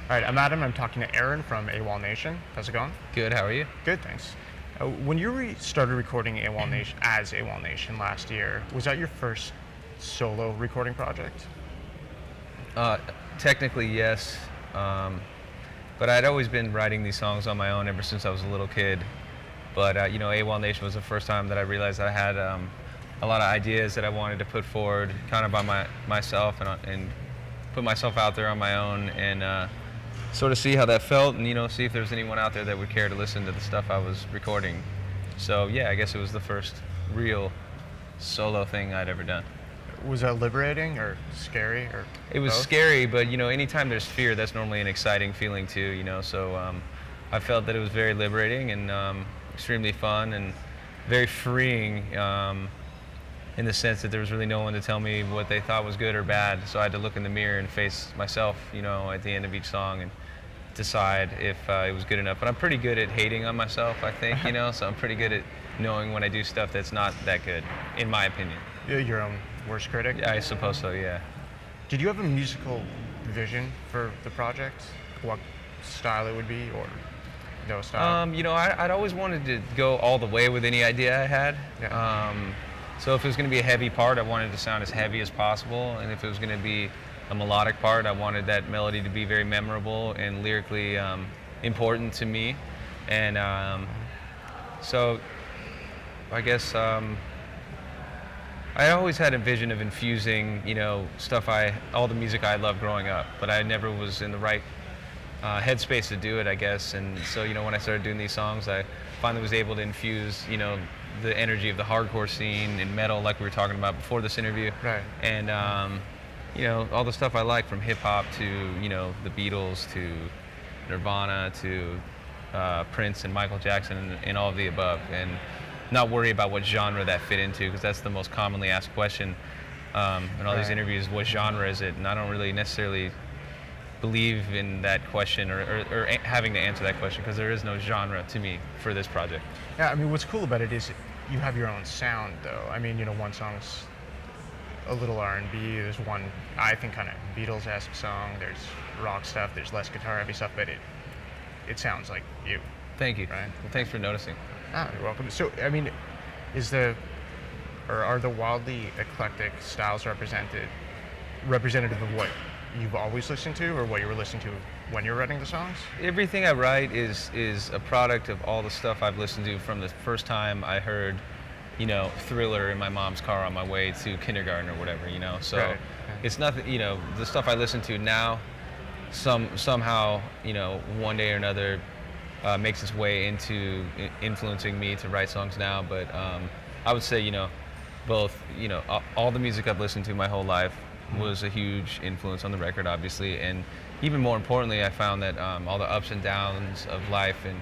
All right, I'm Adam. I'm talking to Aaron from Awolnation. How's it going? Good, how are you? Good, thanks. When you started recording Awolnation as Awolnation last year, was that your first solo recording project? Technically, yes. But I'd always been writing these songs on my own ever since I was a little kid. But, Awolnation was the first time that I realized that I had a lot of ideas that I wanted to put forward kind of by myself and put myself out there on my own and sort of see how that felt and, see if there was anyone out there that would care to listen to the stuff I was recording. So, yeah, I guess it was the first real solo thing I'd ever done. Was that liberating or scary or It was both? scary, but anytime there's fear, that's normally an exciting feeling too. So I felt that it was very liberating and extremely fun and very freeing in the sense that there was really no one to tell me what they thought was good or bad. So I had to look in the mirror and face myself, at the end of each song and decide if it was good enough. But I'm pretty good at hating on myself, I think, so I'm pretty good at knowing when I do stuff that's not that good, in my opinion. Your own worst critic? Yeah, I suppose so, yeah. Did you have a musical vision for the project? What style it would be or no style? I'd always wanted to go all the way with any idea I had. Yeah. So if it was going to be a heavy part, I wanted it to sound as heavy as possible. And if it was going to be a melodic part, I wanted that melody to be very memorable and lyrically important to me. And so I guess I always had a vision of infusing, all the music I loved growing up, but I never was in the right headspace to do it, I guess. And so, when I started doing these songs, I finally was able to infuse, the energy of the hardcore scene and metal, like we were talking about before this interview. Right. And, all the stuff I like, from hip hop to, the Beatles to Nirvana to Prince and Michael Jackson and all of the above. And not worry about what genre that fit into, because that's the most commonly asked question in all these interviews. What genre is it? And I don't really necessarily believe in that question or having to answer that question, because there is no genre to me for this project. Yeah, I mean, what's cool about it is you have your own sound, though. I mean, one song's a little R&B. There's one, I think, kind of Beatles-esque song. There's rock stuff. There's less guitar-heavy stuff, but it sounds like you. Thank you. Right? Well, thanks for noticing. You're welcome. So, I mean, are the wildly eclectic styles representative of what you've always listened to, or what you were listening to when you were writing the songs? Everything I write is a product of all the stuff I've listened to from the first time I heard, Thriller in my mom's car on my way to kindergarten or whatever, So Right. It's nothing, the stuff I listen to now, somehow, one day or another makes its way into influencing me to write songs now. But I would say, both, all the music I've listened to my whole life was a huge influence on the record, obviously, and even more importantly, I found that all the ups and downs of life and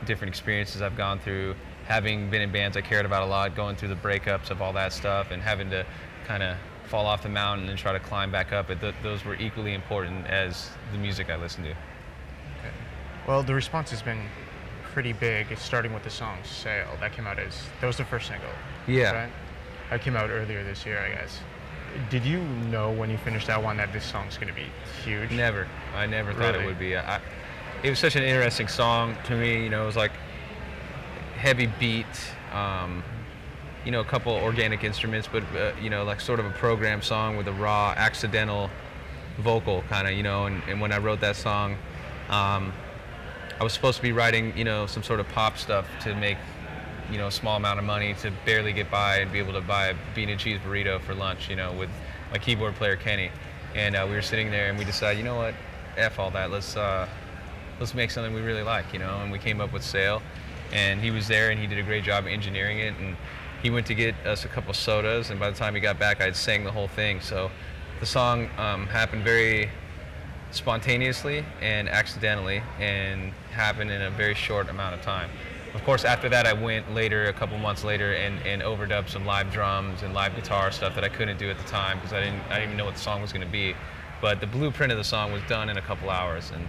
different experiences I've gone through, having been in bands I cared about a lot, going through the breakups of all that stuff, and having to kind of fall off the mountain and try to climb back up, those were equally important as the music I listened to. Okay. Well, the response has been pretty big, starting with the song "Sail." That was the first single. Yeah. Right? That came out earlier this year, I guess. Did you know when you finished that one that this song's going to be huge? Never. I never thought Really? it would be. It was such an interesting song to me. It was like heavy beat, a couple organic instruments, but like sort of a programmed song with a raw, accidental vocal kind of, and when I wrote that song, I was supposed to be writing, some sort of pop stuff to make, a small amount of money to barely get by and be able to buy a bean and cheese burrito for lunch, with my keyboard player Kenny. And we were sitting there and we decided, you know what, F all that, let's make something we really like, and we came up with Sail. And he was there and he did a great job engineering it, and he went to get us a couple sodas, and by the time he got back, I had sang the whole thing. So the song happened very spontaneously and accidentally, and happened in a very short amount of time. Of course, after that, I went later, a couple months later, and overdubbed some live drums and live guitar stuff that I couldn't do at the time because I didn't even know what the song was going to be. But the blueprint of the song was done in a couple hours, and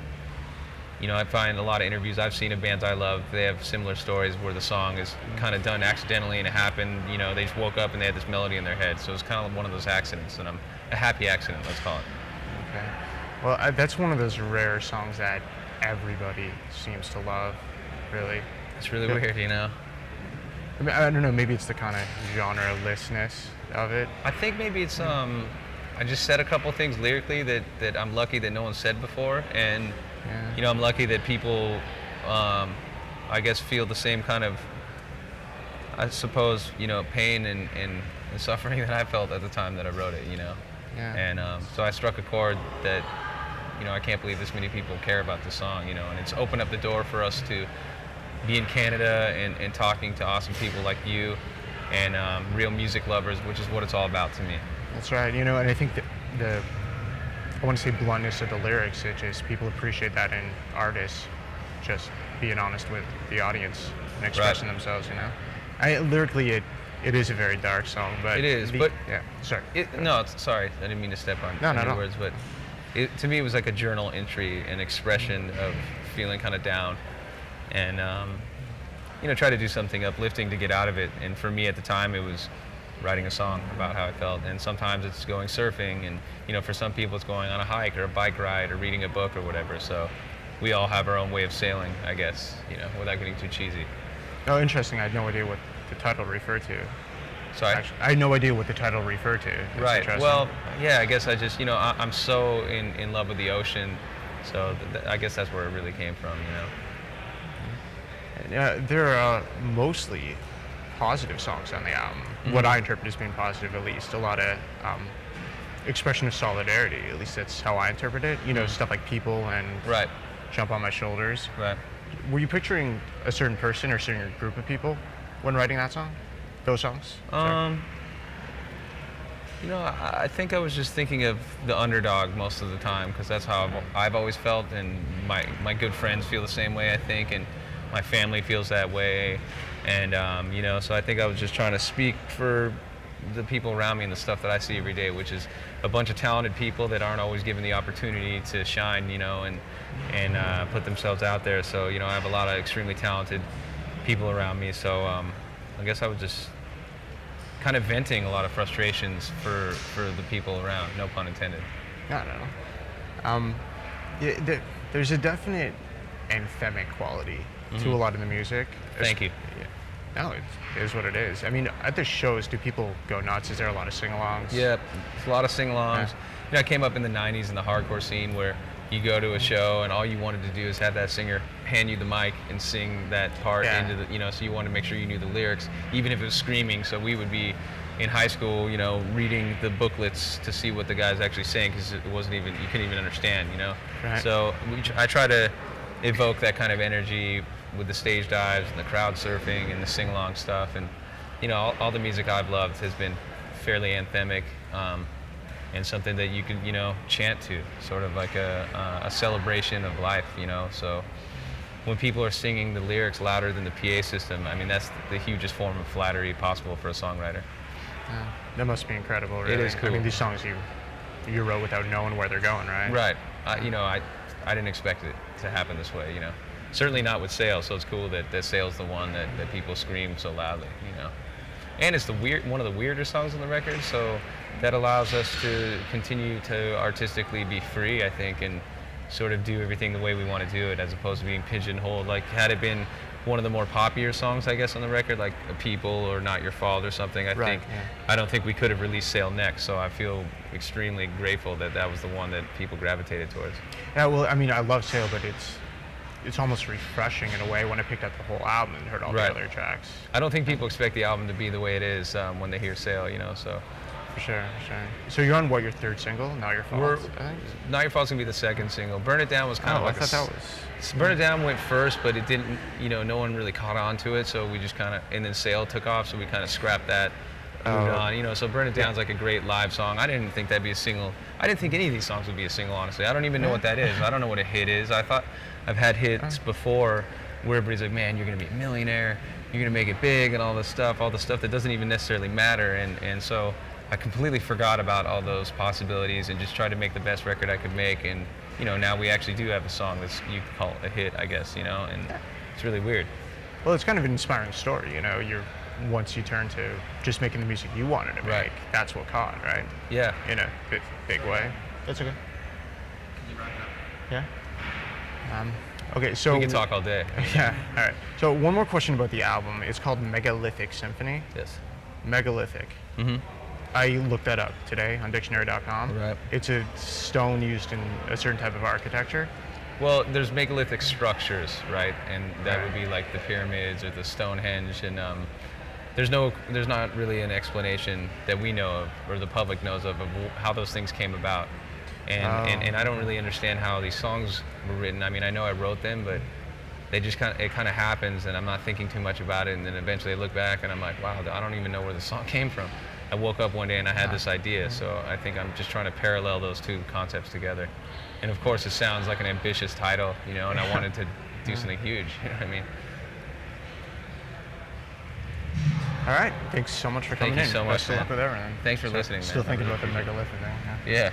I find a lot of interviews I've seen of bands I love, they have similar stories where the song is kind of done accidentally and it happened, they just woke up and they had this melody in their head. So it's kind of one of those accidents, and a happy accident, let's call it. Okay. Well, that's one of those rare songs that everybody seems to love, really. It's really Yeah. weird, you know. I mean, I don't know, maybe it's the kind of genre-lessness of it. I think maybe it's I just said a couple things lyrically that I'm lucky that no one said before, and Yeah. you know, I'm lucky that people I guess feel the same kind of, I suppose, you know, pain and suffering that I felt at the time that I wrote it, you know. Yeah. And so I struck a chord that, you know, I can't believe this many people care about this song, you know, and it's opened up the door for us to be in Canada and talking to awesome people like you and real music lovers, which is what it's all about to me. That's right. You know, and I think that I want to say bluntness of the lyrics, it just, people appreciate that in artists, just being honest with the audience and expressing themselves, you know. Lyrically, it is a very dark song, but It is, but yeah, sorry. Sorry, I didn't mean to step on No, any no. words, but to me it was like a journal entry, an expression of feeling kind of down, and you know, try to do something uplifting to get out of it. And for me at the time, it was writing a song about how I felt. And sometimes it's going surfing, and you know, for some people it's going on a hike or a bike ride or reading a book or whatever. So we all have our own way of sailing, I guess, you know, without getting too cheesy. Oh, interesting. I had no idea what the title referred to. Sorry? Actually, I had no idea what the title referred to. That's Right. interesting. Well, yeah, I guess I just, you know, I'm so in love with the ocean. So I guess that's where it really came from, you know. There are mostly positive songs on the album. What I interpret as being positive, at least. A lot of expression of solidarity. At least that's how I interpret it. You know, stuff like People and Right. Jump on My Shoulders. Right. Were you picturing a certain person or a certain group of people when writing that song? Those songs? Sorry. You know, I think I was just thinking of the underdog most of the time, because that's how I've always felt, and my good friends feel the same way, I think, and my family feels that way, and you know, so I think I was just trying to speak for the people around me and the stuff that I see every day, which is a bunch of talented people that aren't always given the opportunity to shine, you know, and put themselves out there. So, you know, I have a lot of extremely talented people around me, so I guess I was just kind of venting a lot of frustrations for the people around, no pun intended. I don't know. There's a definite anthemic quality to a lot of the music. Thank you. Yeah. No, it is what it is. I mean, at the shows, do people go nuts? Is there a lot of sing-alongs? Yeah, it's a lot of sing-alongs. Yeah. You know, I came up in the 90s in the hardcore scene where you go to a show and all you wanted to do is have that singer hand you the mic and sing that part into the, you know, so you wanted to make sure you knew the lyrics, even if it was screaming. So we would be in high school, you know, reading the booklets to see what the guys actually saying, because it wasn't even, you couldn't even understand, you know. Right. So I try to evoke that kind of energy with the stage dives and the crowd surfing and the sing-along stuff, and you know, all the music I've loved has been fairly anthemic, and something that you can, you know, chant to, sort of like a celebration of life, you know. So when people are singing the lyrics louder than the PA system, I mean, that's the hugest form of flattery possible for a songwriter. That must be incredible, really. It is cool. I mean, these songs you wrote without knowing where they're going, right? Right. You know, I didn't expect it to happen this way, you know. Certainly not with Sail, so it's cool that Sail's the one that people scream so loudly, you know. And it's one of the weirder songs on the record, so that allows us to continue to artistically be free, I think, and sort of do everything the way we want to do it, as opposed to being pigeonholed. Like, had it been one of the more poppier songs, I guess, on the record, like People or Not Your Fault or something, I don't think we could have released Sail next, so I feel extremely grateful that that was the one that people gravitated towards. Yeah, well, I mean, I love Sail, but it's almost refreshing in a way when I picked up the whole album and heard all the other tracks. I don't think people expect the album to be the way it is when they hear Sail, you know, so. For sure. So you're on, what, your third single, Not Your Fault? I think? Not Your Fault's gonna be the second single. Burn It Down was kind of like I thought that was... Burn It Down went first, but it didn't, you know, no one really caught on to it, so we just kind of, and then Sail took off, so we kind of scrapped that, moved on, you know, so Burn It Down's like a great live song. I didn't think that'd be a single. I didn't think any of these songs would be a single, honestly. I don't even know what that is. I don't know what a hit is. I thought I've had hits before where everybody's like, man, you're gonna be a millionaire, you're gonna make it big, and all the stuff that doesn't even necessarily matter, and so I completely forgot about all those possibilities and just tried to make the best record I could make. And you know, now we actually do have a song that's, you could call a hit, I guess, you know, and it's really weird. Well, it's kind of an inspiring story, you know. Once you turn to just making the music you wanted to make, that's what caught, right? Yeah. In a big way. That's okay. Yeah. Okay, so We can talk all day. Yeah. All right. So one more question about the album. It's called Megalithic Symphony. Yes. Megalithic. Mm-hmm. I looked that up today on dictionary.com. Right. It's a stone used in a certain type of architecture. Well, there's megalithic structures, right? And that would be like the pyramids or the Stonehenge, and there's not really an explanation that we know of or the public knows of how those things came about. And I don't really understand how these songs were written. I mean, I know I wrote them, but it kind of happens, and I'm not thinking too much about it. And then eventually I look back, and I'm like, wow, I don't even know where the song came from. I woke up one day and I had this idea, so I think I'm just trying to parallel those two concepts together. And of course, it sounds like an ambitious title, and I wanted to do something huge. You know what I mean? All right. Thanks so much for coming in. Thank you so much. Best of luck with everything. Thanks for listening. Still man. thinking about the megalith thing. Yeah. Yeah.